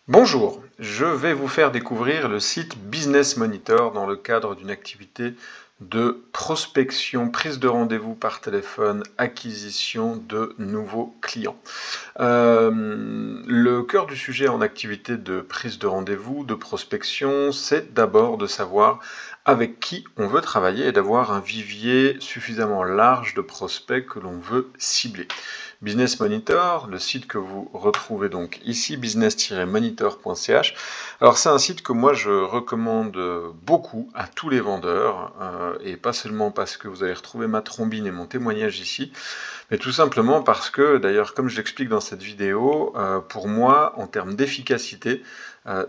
Bonjour, je vais vous faire découvrir le site Business Monitor dans le cadre d'une activité de prospection, prise de rendez-vous par téléphone, acquisition de nouveaux clients. Le cœur du sujet en activité de prise de rendez-vous, de prospection, c'est d'abord de savoir avec qui on veut travailler et d'avoir un vivier suffisamment large de prospects que l'on veut cibler. Business Monitor, le site que vous retrouvez donc ici, business-monitor.ch. Alors c'est un site que moi je recommande beaucoup à tous les vendeurs, et pas seulement parce que vous allez retrouver ma trombine et mon témoignage ici, mais tout simplement parce que, d'ailleurs, comme je l'explique dans cette vidéo, pour moi, en termes d'efficacité,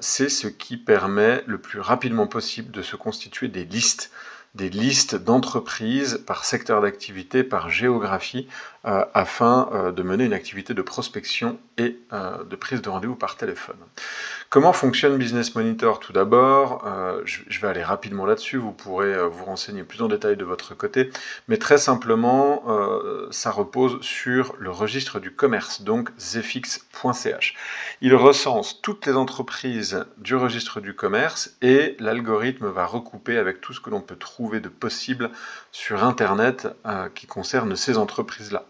c'est ce qui permet le plus rapidement possible de se constituer des listes d'entreprises par secteur d'activité, par géographie, afin de mener une activité de prospection et de prise de rendez-vous par téléphone. Comment fonctionne Business Monitor? Tout d'abord, je vais aller rapidement là-dessus, vous pourrez vous renseigner plus en détail de votre côté, mais très simplement, ça repose sur le registre du commerce, donc zefix.ch. Il recense toutes les entreprises du registre du commerce et l'algorithme va recouper avec tout ce que l'on peut trouver de possible sur Internet qui concerne ces entreprises-là.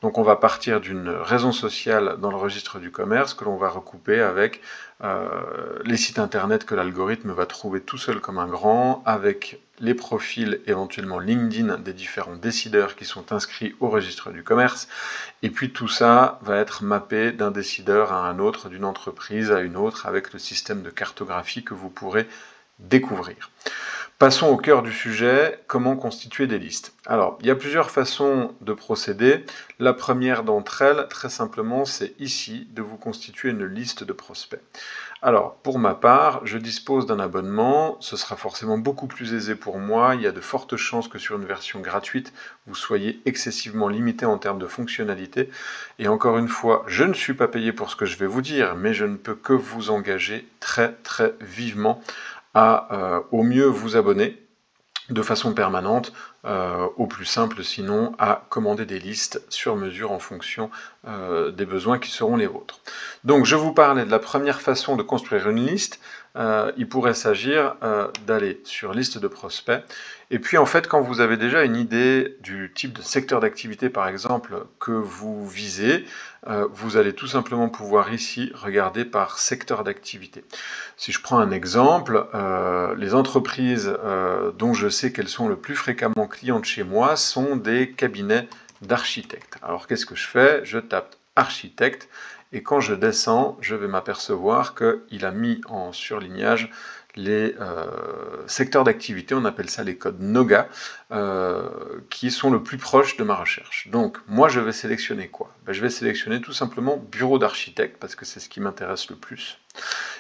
Donc on va partir d'une raison sociale dans le registre du commerce que l'on va recouper avec les sites internet que l'algorithme va trouver tout seul comme un grand, avec les profils éventuellement LinkedIn des différents décideurs qui sont inscrits au registre du commerce, et puis tout ça va être mappé d'un décideur à un autre, d'une entreprise à une autre, avec le système de cartographie que vous pourrez découvrir. Passons au cœur du sujet, comment constituer des listes. Alors, il y a plusieurs façons de procéder. La première d'entre elles, très simplement, c'est ici de vous constituer une liste de prospects. Alors, pour ma part, je dispose d'un abonnement, ce sera forcément beaucoup plus aisé pour moi, il y a de fortes chances que sur une version gratuite, vous soyez excessivement limité en termes de fonctionnalité. Et encore une fois, je ne suis pas payé pour ce que je vais vous dire, mais je ne peux que vous engager très très vivement à au mieux vous abonner de façon permanente, au plus simple sinon à commander des listes sur mesure en fonction des besoins qui seront les vôtres. Donc je vous parlais de la première façon de construire une liste. Il pourrait s'agir d'aller sur liste de prospects, et puis en fait quand vous avez déjà une idée du type de secteur d'activité par exemple que vous visez, vous allez tout simplement pouvoir ici regarder par secteur d'activité. Si je prends un exemple, les entreprises dont je sais qu'elles sont le plus fréquemment clientes chez moi sont des cabinets d'architectes. Alors qu'est-ce que je fais? Je tape architecte, et quand je descends, je vais m'apercevoir qu'il a mis en surlignage les secteurs d'activité, on appelle ça les codes NOGA, qui sont le plus proches de ma recherche. Donc moi je vais sélectionner quoi? Je vais sélectionner tout simplement bureau d'architecte, parce que c'est ce qui m'intéresse le plus.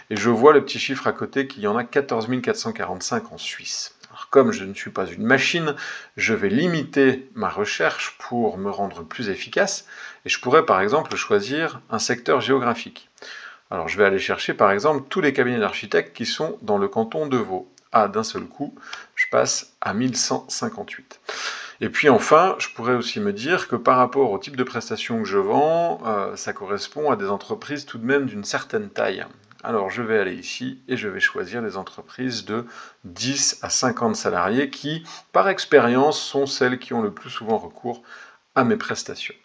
Et je vois le petit chiffre à côté qu'il y en a 14 445 en Suisse. Alors, comme je ne suis pas une machine, je vais limiter ma recherche pour me rendre plus efficace, et je pourrais par exemple choisir un secteur géographique. Alors je vais aller chercher par exemple tous les cabinets d'architectes qui sont dans le canton de Vaud. Ah, d'un seul coup, je passe à 1158. Et puis enfin, je pourrais aussi me dire que par rapport au type de prestations que je vends, ça correspond à des entreprises tout de même d'une certaine taille. Alors je vais aller ici et je vais choisir des entreprises de 10 à 50 salariés qui, par expérience, sont celles qui ont le plus souvent recours à mes prestations.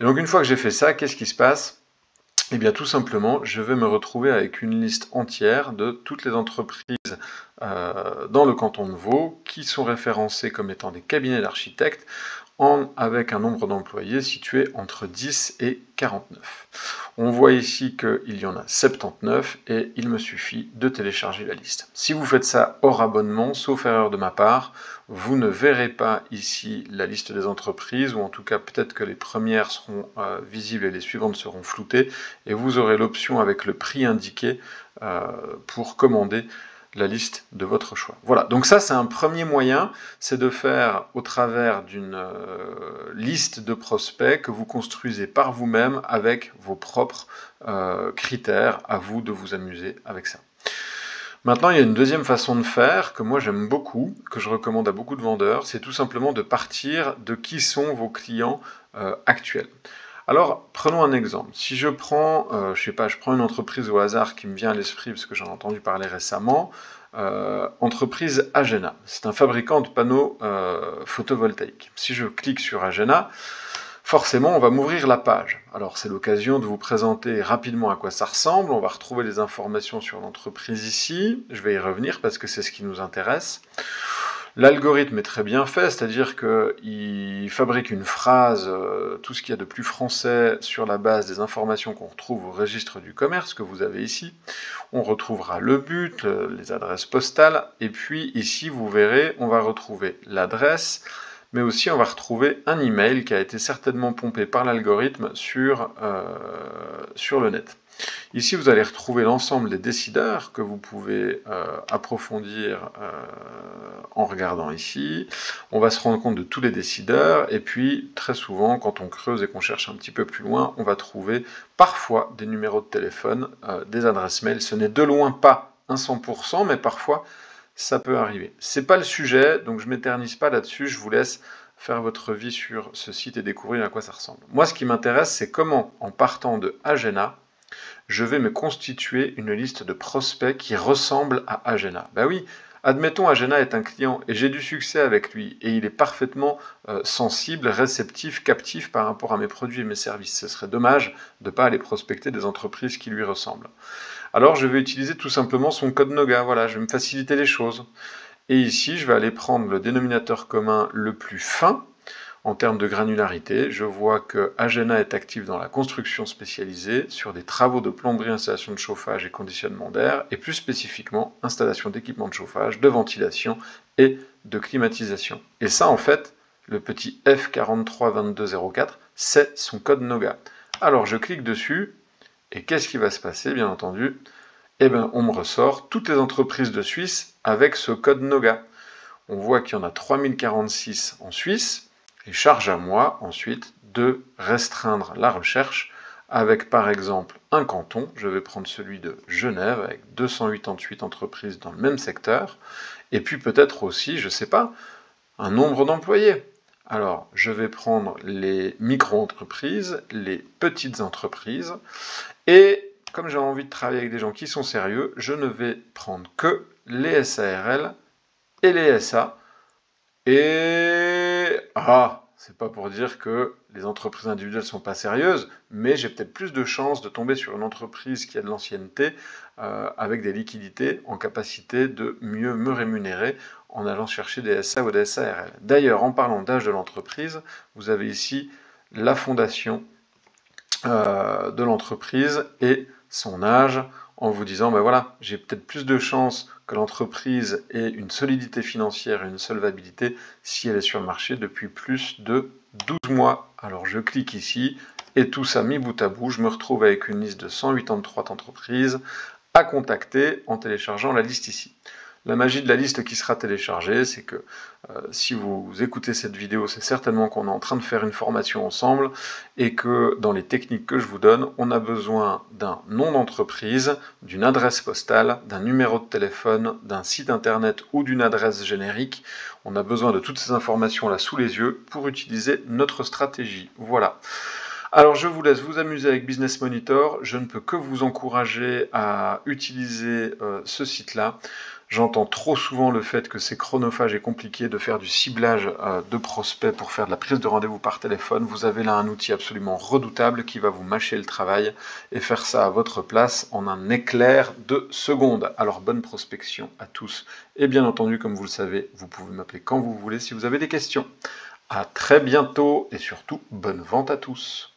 Et donc une fois que j'ai fait ça, qu'est-ce qui se passe? Eh bien tout simplement, je vais me retrouver avec une liste entière de toutes les entreprises dans le canton de Vaud qui sont référencées comme étant des cabinets d'architectes avec un nombre d'employés situé entre 10 et 49. On voit ici qu'il y en a 79 et il me suffit de télécharger la liste. Si vous faites ça hors abonnement, sauf erreur de ma part, vous ne verrez pas ici la liste des entreprises, ou en tout cas peut-être que les premières seront visibles et les suivantes seront floutées, et vous aurez l'option avec le prix indiqué pour commander la liste de votre choix. Voilà, donc ça c'est un premier moyen, c'est de faire au travers d'une liste de prospects que vous construisez par vous-même avec vos propres critères, à vous de vous amuser avec ça. Maintenant, il y a une deuxième façon de faire que moi j'aime beaucoup, que je recommande à beaucoup de vendeurs, c'est tout simplement de partir de qui sont vos clients actuels. Alors, prenons un exemple. Si je prends, je sais pas, je prends une entreprise au hasard qui me vient à l'esprit parce que j'en ai entendu parler récemment, entreprise Agena. C'est un fabricant de panneaux photovoltaïques. Si je clique sur Agena, forcément, on va m'ouvrir la page. Alors, c'est l'occasion de vous présenter rapidement à quoi ça ressemble. On va retrouver les informations sur l'entreprise ici. Je vais y revenir parce que c'est ce qui nous intéresse. L'algorithme est très bien fait, c'est-à-dire qu'il fabrique une phrase, tout ce qu'il y a de plus français sur la base des informations qu'on retrouve au registre du commerce que vous avez ici. On retrouvera le but, les adresses postales, et puis ici vous verrez, on va retrouver l'adresse, mais aussi on va retrouver un email qui a été certainement pompé par l'algorithme sur le net. Ici, vous allez retrouver l'ensemble des décideurs que vous pouvez approfondir en regardant ici. On va se rendre compte de tous les décideurs, et puis très souvent, quand on creuse et qu'on cherche un petit peu plus loin, on va trouver parfois des numéros de téléphone, des adresses mail. Ce n'est de loin pas un 100%, mais parfois ça peut arriver. C'est pas le sujet, donc je m'éternise pas là-dessus, je vous laisse faire votre vie sur ce site et découvrir à quoi ça ressemble. Moi, ce qui m'intéresse, c'est comment, en partant de Agena, je vais me constituer une liste de prospects qui ressemble à Agena. Ben oui, admettons Agena est un client et j'ai du succès avec lui et il est parfaitement sensible, réceptif, captif par rapport à mes produits et mes services. Ce serait dommage de ne pas aller prospecter des entreprises qui lui ressemblent. Alors je vais utiliser tout simplement son code Noga, voilà, je vais me faciliter les choses. Et ici, je vais aller prendre le dénominateur commun le plus fin, en termes de granularité, je vois que Agena est actif dans la construction spécialisée, sur des travaux de plomberie, installation de chauffage et conditionnement d'air, et plus spécifiquement, installation d'équipements de chauffage, de ventilation et de climatisation. Et ça, en fait, le petit F432204, c'est son code Noga. Alors, je clique dessus, et qu'est-ce qui va se passer, bien entendu? Eh bien, on me ressort toutes les entreprises de Suisse avec ce code Noga. On voit qu'il y en a 3046 en Suisse, et charge à moi ensuite de restreindre la recherche avec par exemple un canton, je vais prendre celui de Genève avec 288 entreprises dans le même secteur, et puis peut-être aussi, je ne sais pas, un nombre d'employés. Alors, je vais prendre les micro-entreprises, les petites entreprises, et comme j'ai envie de travailler avec des gens qui sont sérieux, je ne vais prendre que les SARL et les SA, et c'est pas pour dire que les entreprises individuelles sont pas sérieuses, mais j'ai peut-être plus de chances de tomber sur une entreprise qui a de l'ancienneté, avec des liquidités, en capacité de mieux me rémunérer en allant chercher des SA ou des SARL. D'ailleurs, en parlant d'âge de l'entreprise, vous avez ici la fondation de l'entreprise et son âge, en vous disant, ben voilà, j'ai peut-être plus de chances que l'entreprise ait une solidité financière et une solvabilité si elle est sur le marché depuis plus de 12 mois. Alors je clique ici, et tout ça mis bout à bout, je me retrouve avec une liste de 183 entreprises à contacter en téléchargeant la liste ici. La magie de la liste qui sera téléchargée, c'est que si vous écoutez cette vidéo, c'est certainement qu'on est en train de faire une formation ensemble et que dans les techniques que je vous donne, on a besoin d'un nom d'entreprise, d'une adresse postale, d'un numéro de téléphone, d'un site internet ou d'une adresse générique. On a besoin de toutes ces informations là sous les yeux pour utiliser notre stratégie. Voilà. Alors je vous laisse vous amuser avec Business Monitor, je ne peux que vous encourager à utiliser ce site-là. J'entends trop souvent le fait que c'est chronophage et compliqué de faire du ciblage de prospects pour faire de la prise de rendez-vous par téléphone. Vous avez là un outil absolument redoutable qui va vous mâcher le travail et faire ça à votre place en un éclair de seconde. Alors bonne prospection à tous. Et bien entendu, comme vous le savez, vous pouvez m'appeler quand vous voulez si vous avez des questions. À très bientôt et surtout, bonne vente à tous.